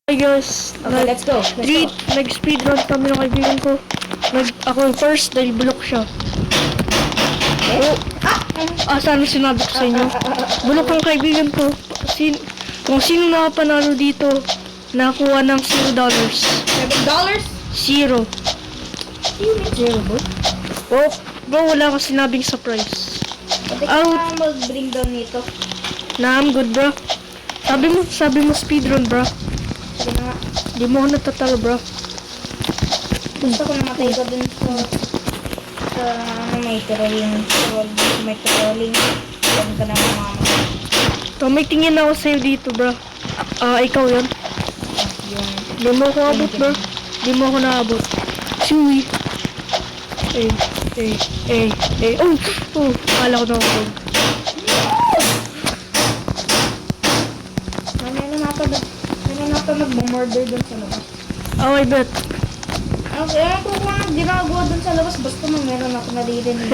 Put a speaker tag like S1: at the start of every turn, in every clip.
S1: Hey guys,
S2: Okay, let's go.
S1: nag-speedrun kami ng kaibigan ko. Ako yung first dahil bulok siya. Sana sinabi ko sa inyo. Bulok ang kaibigan ko. Kung sino nakapanalo dito, nakakuha ng $0.
S2: $7?
S1: Zero.
S2: You mean zero, bro?
S1: Oh, bro, wala ka sinabing surprise.
S2: Pwede ka na mag-bring down nito.
S1: I'm good, bro. Sabi mo speedrun, bro.
S2: Sige na nga.
S1: Di mo ako natatalo, bro.
S2: Gusto ko namatay ko dun sa may trolling. May trolling. Huwag ka na mamamatay.
S1: So, may tingin ako sa'yo dito, bro. Ikaw yun.
S2: Yung...
S1: Di mo ako abot, bro. Di mo ako naabot. Chewy. Oh, kala ko na ako.
S2: Meron na mag-murder dun sa labas.
S1: Oh, I bet.
S2: Ewan ko kung anong ginagawa dun sa labas. Basta meron ako naririnig.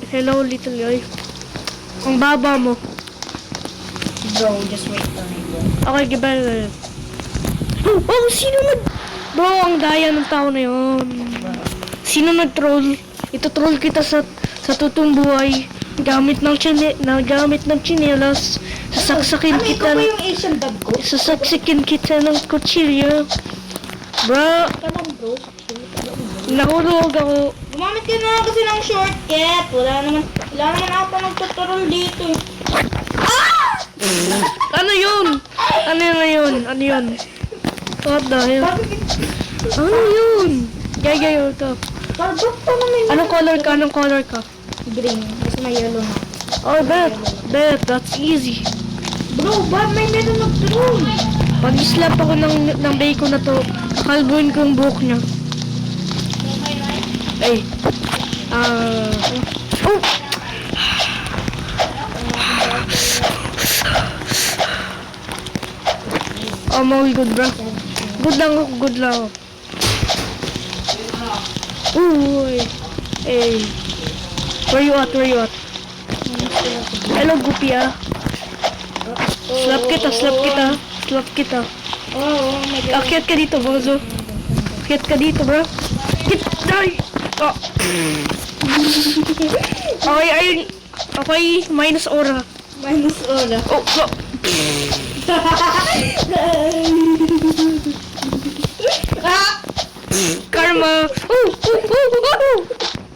S1: Hello, little guy. Ang baba mo.
S2: Bro, just wait for me, bro.
S1: Okay, goodbye. Oh, sino Bro, ang daya ng tao na yun. Sino nag-troll? Ito-troll kita sa totoong buhay. Gamit ng tsinelas. Sasaksakin kita.
S2: Ano, ikaw ba yung Asian dub ko?
S1: Sasaksakin kita ng kutsilyo. Bro,
S2: Come on, bro.
S1: nahulog ako.
S2: Gumamit ka na kasi ng shortcut. Wala naman ako nagtuturol dito.
S1: Ano yun? Ano yun? What the hell? Ano yun? Gaya ito.
S2: Parbot pa naman.
S1: Anong color ka?
S2: Green. Mas may yellow na.
S1: Oh, bet. That's easy.
S2: Bro, ba may meron nagtuturol?
S1: Pag-slap ako ng bacon na to, kakalbuin ko yung buhok niya. Ay. Oh! Oh, muy good, bro. Good lang ako. Uy. Hey. Where you at? Hello, Guppy, ah. Slap kita.
S2: Oh my God.
S1: Akyat ka dito, bozo. Akyat ka dito, bro. Ay! Oh. Okay, minus aura.
S2: Minus ola.
S1: Oh. Karma.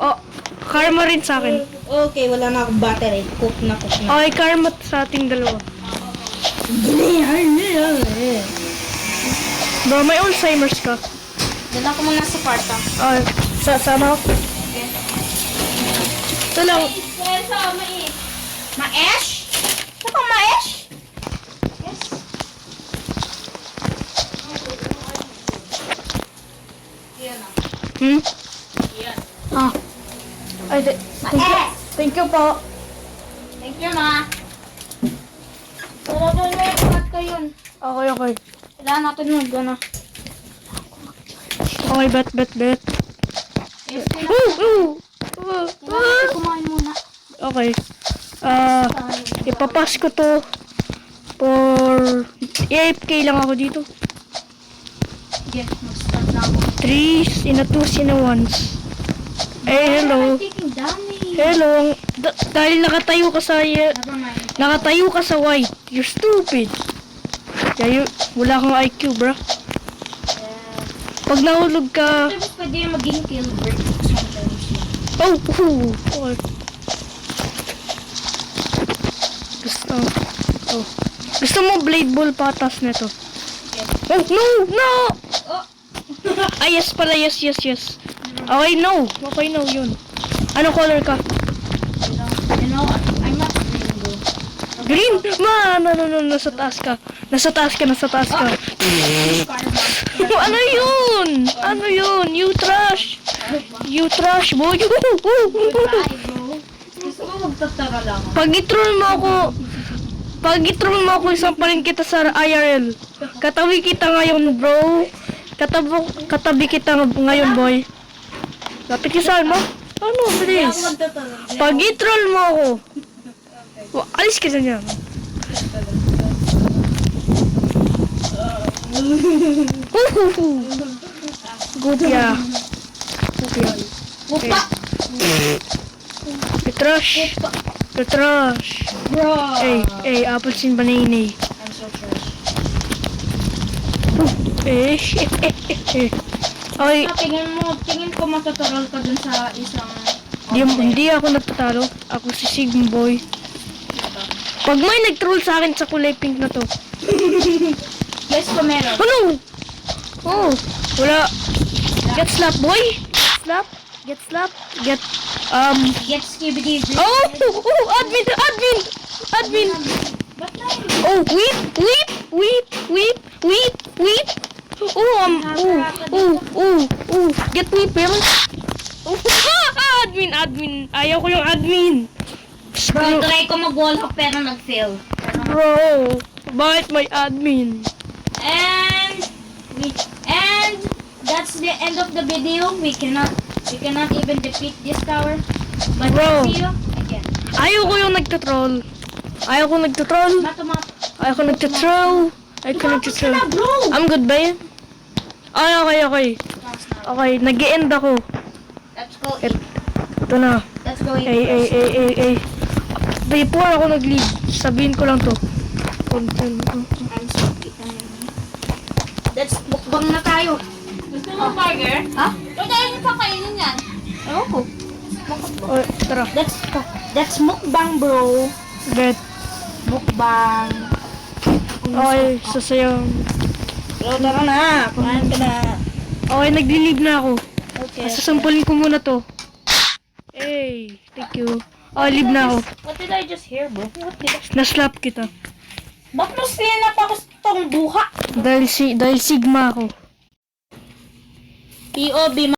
S1: Oh, karma rin sa akin.
S2: Okay, wala na akong battery. Cook na.
S1: Okay, karma sa ating dalawa. Bro, may Alzheimer's ka.
S2: Doon ako muna sa parta.
S1: Sama ako. Ito lang.
S2: Ma-esh? Ano ma-esh? Yes.
S1: Ay, thank you po.
S2: Thank you, ma. Pero doon na yung cut ko yun.
S1: Okay.
S2: Kailangan natin mag-gana.
S1: Okay, bet.
S2: Yes,
S1: Ooh.
S2: kumain muna.
S1: Okay. Ipapas ko to for AFK lang ako dito.
S2: Yes, mag-start na ako.
S1: 3 in a 2 in a 1s. Hello.
S2: Taking damage.
S1: Hello. Dahil nakatayo ka sa white. You're stupid. Kaya wala kang IQ, bro. Pag nahulog ka...
S2: Pwede yung maging kill break sometimes.
S1: Okay. Gusto mo blade ball patas nito?
S2: Yes.
S1: Oh, no!
S2: Oh.
S1: Yes pala, yes. Okay, no, yun. Ano color ka?
S2: You know, I'm not
S1: Green? No, nasa taas ka. Ano yun? You trash, boy.
S2: Gusto ko magtatara lang.
S1: Pag i-troll mo ako, isang pa rin kita sa IRL. Katabi kita ngayon, bro. Katabi kita ngayon, boy. Lapit ka saan mo? Ano, please? Pag i-troll mo ako, alis ka dyan yan. Gupya. Gupya.
S2: Upa!
S1: Petrash.
S2: Upa!
S1: Petrash.
S2: Bro!
S1: Hey, apples in banana.
S2: I'm so fresh.
S1: Eh, okay,
S2: Tingin ko matuturol ka dun sa isang...
S1: hindi ako natatalo. Ako si Sigma Boy. Pag may nag-troll sa akin sa kulay pink na to.
S2: Yes, ko meron.
S1: Ano? Oh, wala. Get slap, boy. Slap. Get slap. Get,
S2: Get skibidi.
S1: oh, admin.
S2: Ba't tayo?
S1: Oh, weep. Get weeper. Oh, admin. Ayaw ko yung admin.
S2: Bro, try ko mag-wall hack pero nag-fail.
S1: Bro, bakit may admin?
S2: And that's the end of the video. We cannot even defeat this tower. But
S1: Bro.
S2: see you again.
S1: Ayaw ko yung nagtutroll. Ayaw ko nagtutroll.
S2: Tapos ka na, bro!
S1: I'm good ba yan? Ay, okay. Okay, nag-e-end ako.
S2: Let's go eat.
S1: Ito na.
S2: Let's go eat.
S1: Ay. Before ako nag-leave, sabihin ko lang to.
S2: I'm so eat. Let's mukbang na tayo.
S3: Gusto mo burger?
S2: Ha?
S3: Huwag tayo yung pakainin yan.
S2: Ewan ko.
S1: Oh, tara.
S2: That's mukbang, bro.
S1: Bet.
S2: Mukbang.
S1: Okay, sasayang.
S2: Bro, tara na. Kumain ka na.
S1: Okay, nag-leave na ako.
S2: Okay.
S1: Sasampulin ko muna to. Hey, thank you. Oh, leave na ako.
S2: What did I just hear, bro? What did I...
S1: Na-slap kita.
S2: Ba't mas sinap ako sa tong buha?
S1: Dahil Sigma ako.
S2: POB